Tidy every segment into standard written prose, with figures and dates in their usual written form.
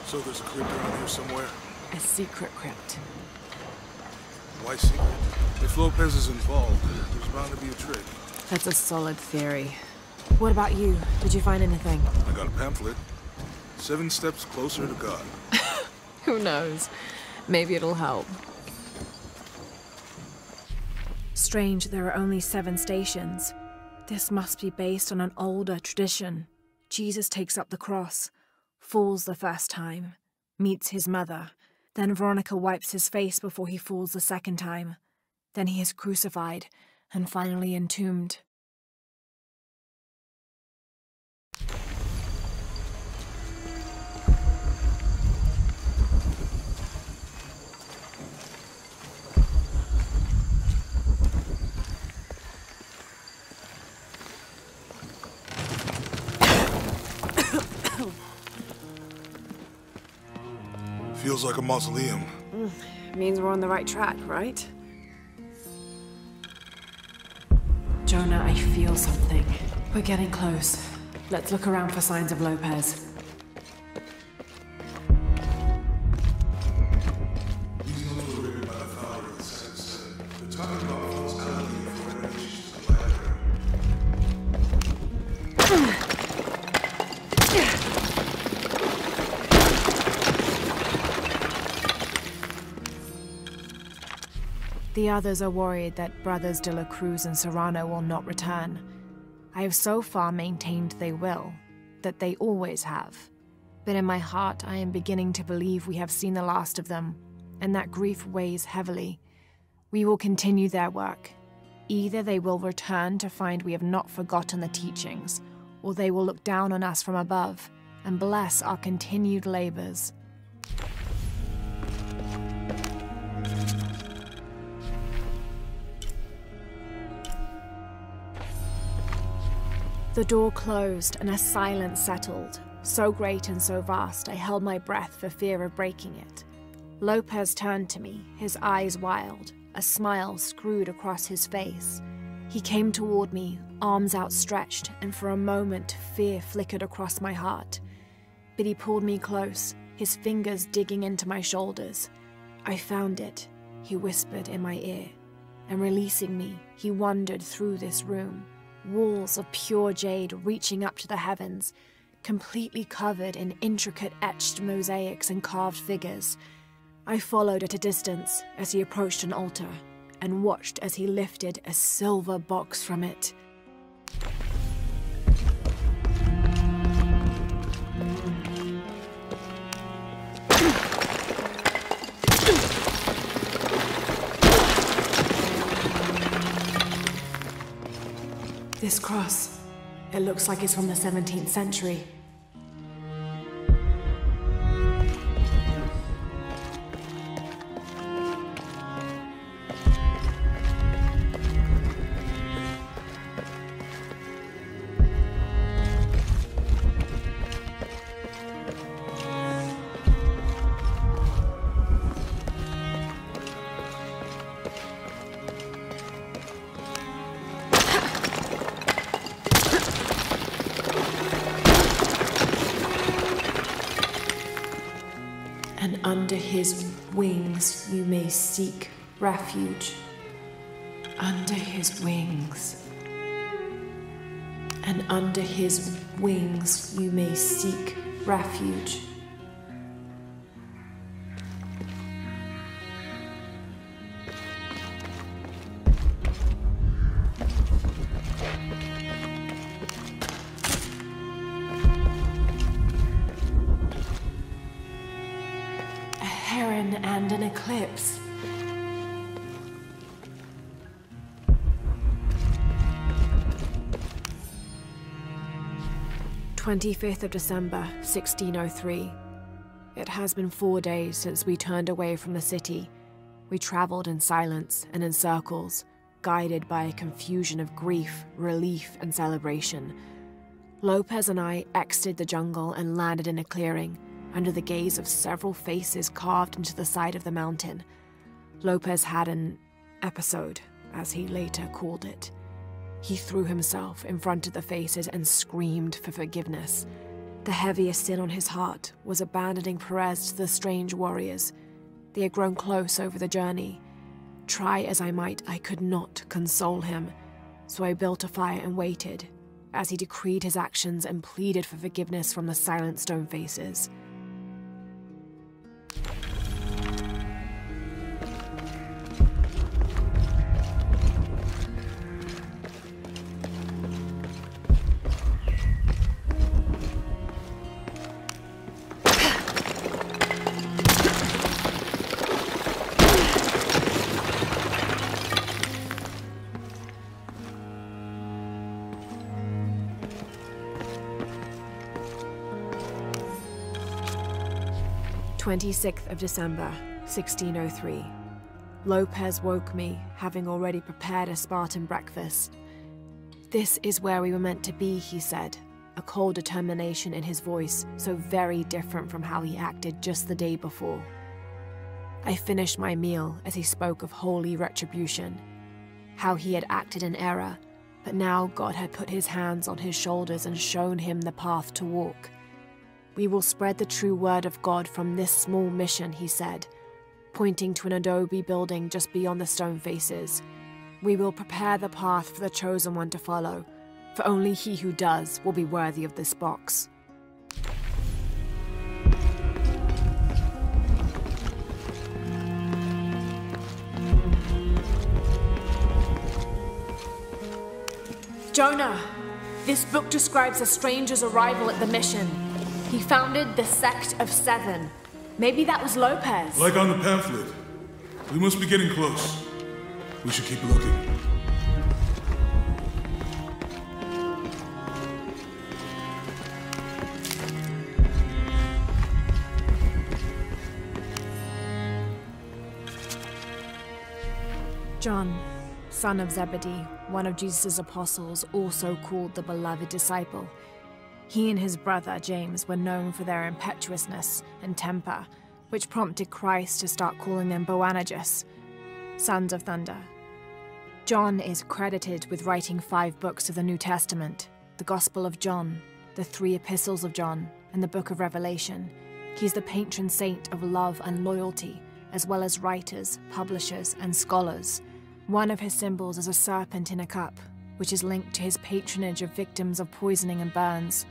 So there's a crypt around here somewhere? A secret crypt. Why secret? If Lopez is involved, there's bound to be a trick. That's a solid theory. What about you? Did you find anything? I got a pamphlet. 7 steps closer to God. Who knows? Maybe it'll help. Strange there are only 7 stations. This must be based on an older tradition. Jesus takes up the cross, falls the first time, meets his mother. Then Veronica wipes his face before he falls the second time. Then he is crucified and finally entombed. Feels like a mausoleum. Means we're on the right track, right? Jonah, I feel something. We're getting close. Let's look around for signs of Lopez. The others are worried that Brothers de la Cruz and Serrano will not return. I have so far maintained they will, that they always have. But in my heart, I am beginning to believe we have seen the last of them, and that grief weighs heavily. We will continue their work. Either they will return to find we have not forgotten the teachings, or they will look down on us from above and bless our continued labors. The door closed and a silence settled, so great and so vast I held my breath for fear of breaking it. Lopez turned to me, his eyes wild, a smile screwed across his face. He came toward me, arms outstretched, and for a moment fear flickered across my heart. But he pulled me close, his fingers digging into my shoulders. "I found it," he whispered in my ear, and releasing me, he wandered through this room. Walls of pure jade reaching up to the heavens, completely covered in intricate etched mosaics and carved figures. I followed at a distance as he approached an altar, and watched as he lifted a silver box from it. This cross, it looks like it's from the 17th century. And under his wings you may seek refuge. Under his wings. And under his wings you may seek refuge. And an eclipse. "25th of December, 1603. It has been 4 days since we turned away from the city. We traveled in silence and in circles, guided by a confusion of grief, relief, and celebration. Lopez and I exited the jungle and landed in a clearing, under the gaze of several faces carved into the side of the mountain. Lopez had an episode, as he later called it. He threw himself in front of the faces and screamed for forgiveness. The heaviest sin on his heart was abandoning Perez to the strange warriors. They had grown close over the journey. Try as I might, I could not console him, so I built a fire and waited, as he decreed his actions and pleaded for forgiveness from the silent stone faces. December 26th, 1603. Lopez woke me, having already prepared a Spartan breakfast. "This is where we were meant to be," he said, a cold determination in his voice, so very different from how he acted just the day before. I finished my meal as he spoke of holy retribution, how he had acted in error, but now God had put his hands on his shoulders and shown him the path to walk. "We will spread the true word of God from this small mission," he said, pointing to an adobe building just beyond the stone faces. "We will prepare the path for the chosen one to follow, for only he who does will be worthy of this box." Jonah! This book describes a stranger's arrival at the mission. He founded the Sect of Seven. Maybe that was Lopez. Like on the pamphlet. We must be getting close. We should keep looking. John, son of Zebedee, one of Jesus' apostles, also called the beloved disciple. He and his brother, James, were known for their impetuousness and temper, which prompted Christ to start calling them Boanerges, sons of thunder. John is credited with writing 5 books of the New Testament, the Gospel of John, the 3 Epistles of John, and the Book of Revelation. He's the patron saint of love and loyalty, as well as writers, publishers, and scholars. One of his symbols is a serpent in a cup, which is linked to his patronage of victims of poisoning and burns.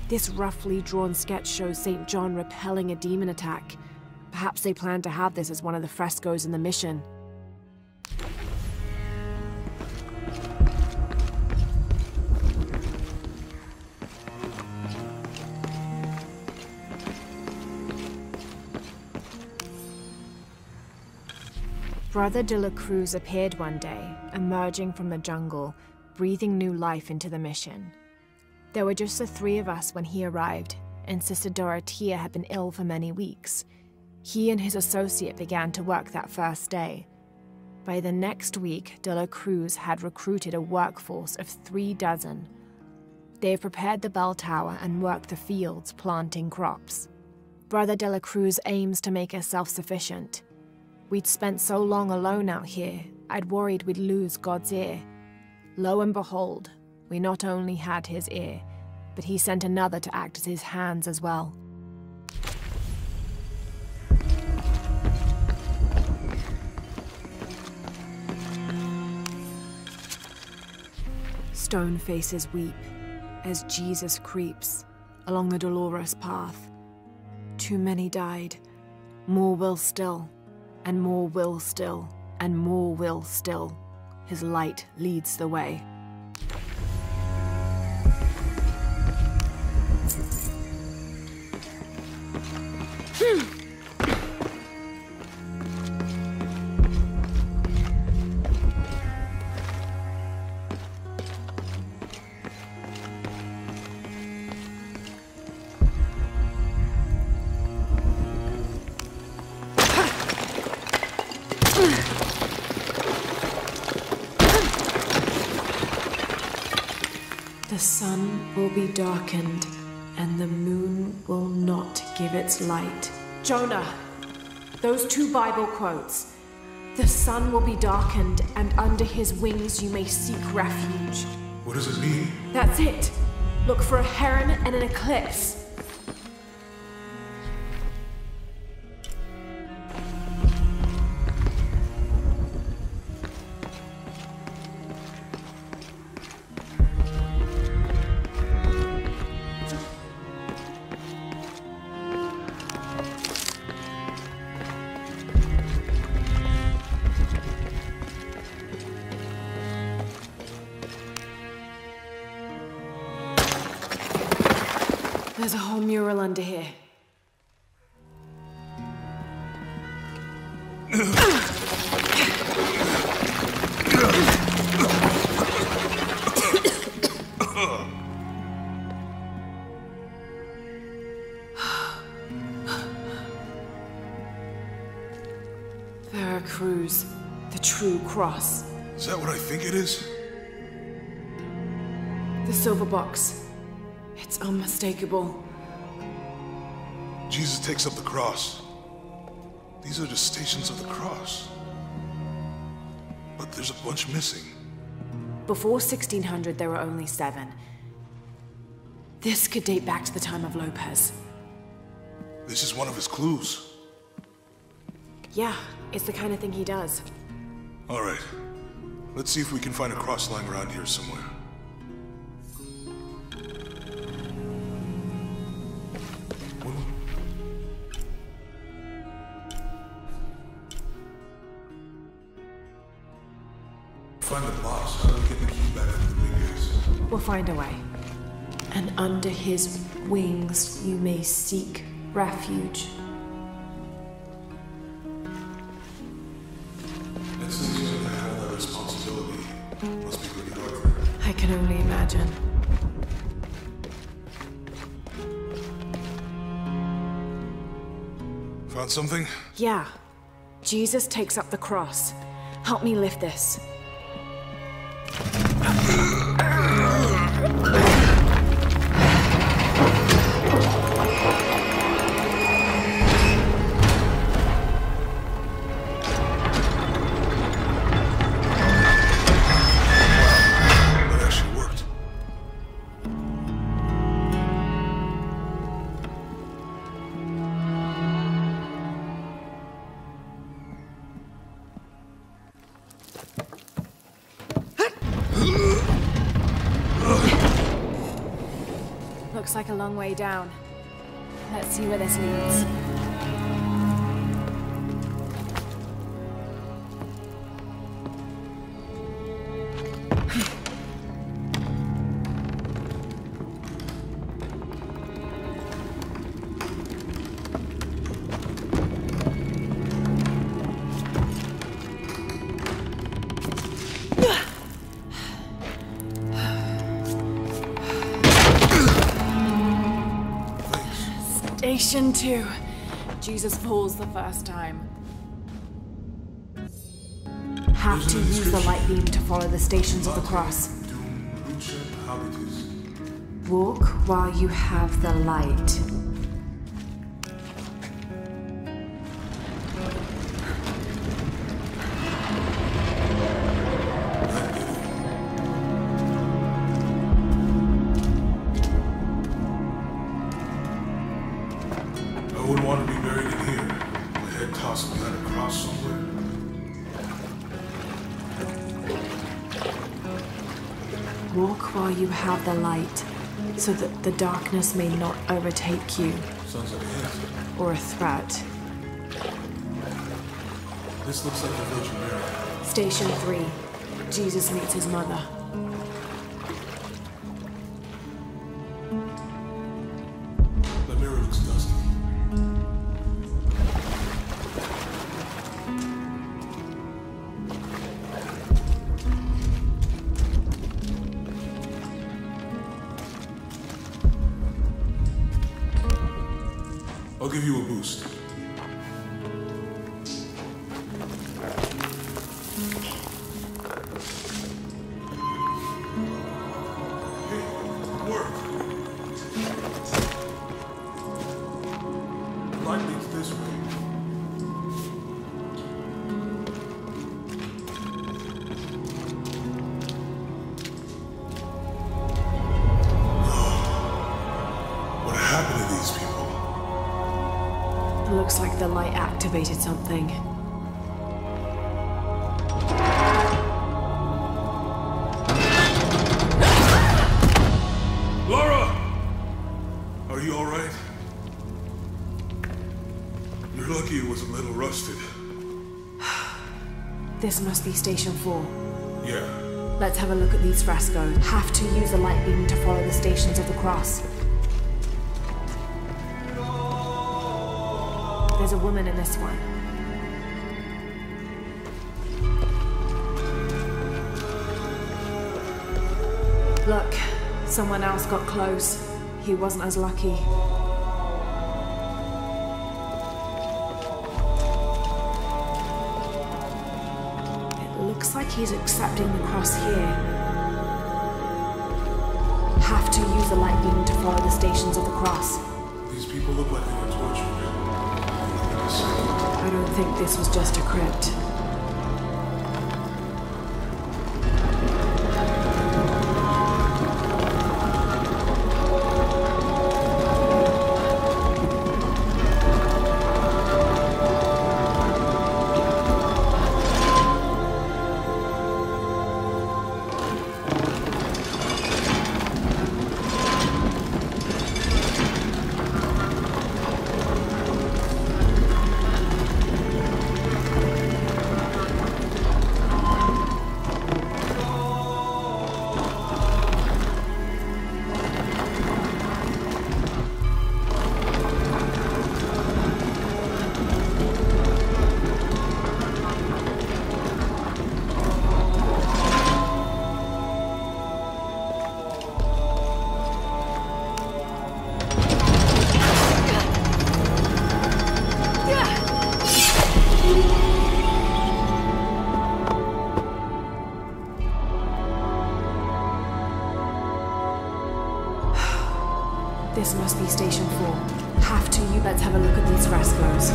This roughly drawn sketch shows St. John repelling a demon attack. Perhaps they planned to have this as one of the frescoes in the mission. Brother de la Cruz appeared one day, emerging from the jungle, breathing new life into the mission. There were just the 3 of us when he arrived, and Sister Dorothea had been ill for many weeks. He and his associate began to work that first day. By the next week, de la Cruz had recruited a workforce of 3 dozen. They have prepared the bell tower and worked the fields, planting crops. Brother de la Cruz aims to make us self-sufficient. We'd spent so long alone out here, I'd worried we'd lose God's ear. Lo and behold, we not only had his ear, but he sent another to act as his hands as well. Stone faces weep as Jesus creeps along the dolorous path. Too many died, more will still, and more will still, and more will still. His light leads the way. The sun will be darkened, and the moon will not give its light. Jonah, those two Bible quotes. The sun will be darkened, and under his wings you may seek refuge. What does it mean? That's it. Look for a heron and an eclipse. There's a whole mural under here. Veracruz, the true cross. Is that what I think it is? The silver box. It's unmistakable. Jesus takes up the cross. These are the stations of the cross. But there's a bunch missing. Before 1600, there were only 7. This could date back to the time of Lopez. This is one of his clues. Yeah, it's the kind of thing he does. All right. Let's see if we can find a cross lying around here somewhere. Find the box. How do we get the key back from the big guys? We'll find a way. And under his wings you may seek refuge. And since he's gonna have that responsibility, must be pretty hard for him. I can only imagine. Found something? Yeah. Jesus takes up the cross. Help me lift this. That actually worked. Looks like a long way down. Let's see where this leads. Station 2. Jesus falls the first time. Have to use the light beam to follow the stations of the cross. Walk while you have the light. I wouldn't want to be buried in here. My head tossed behind a cross somewhere. Walk while you have the light, so that the darkness may not overtake you, Sounds like a hint. or a threat. This looks like the Virgin Mary. Station 3. Jesus meets his mother. The mirror looks dusty. I'll give you a boost. Hey, Light leads this way. What happened to these people? Looks like the light activated something. Lara! Are you alright? You're lucky it was a little rusted. This must be Station 4. Yeah. Let's have a look at these frescoes. Have to use the light beam to follow the Stations of the Cross. There's a woman in this one. Look, someone else got close. He wasn't as lucky. It looks like he's accepting the cross here. Have to use the light beam to follow the Stations of the Cross. These people look like they were tortured. I don't think this was just a crypt. This must be Station 4. Have to you. Let's have a look at these frescoes.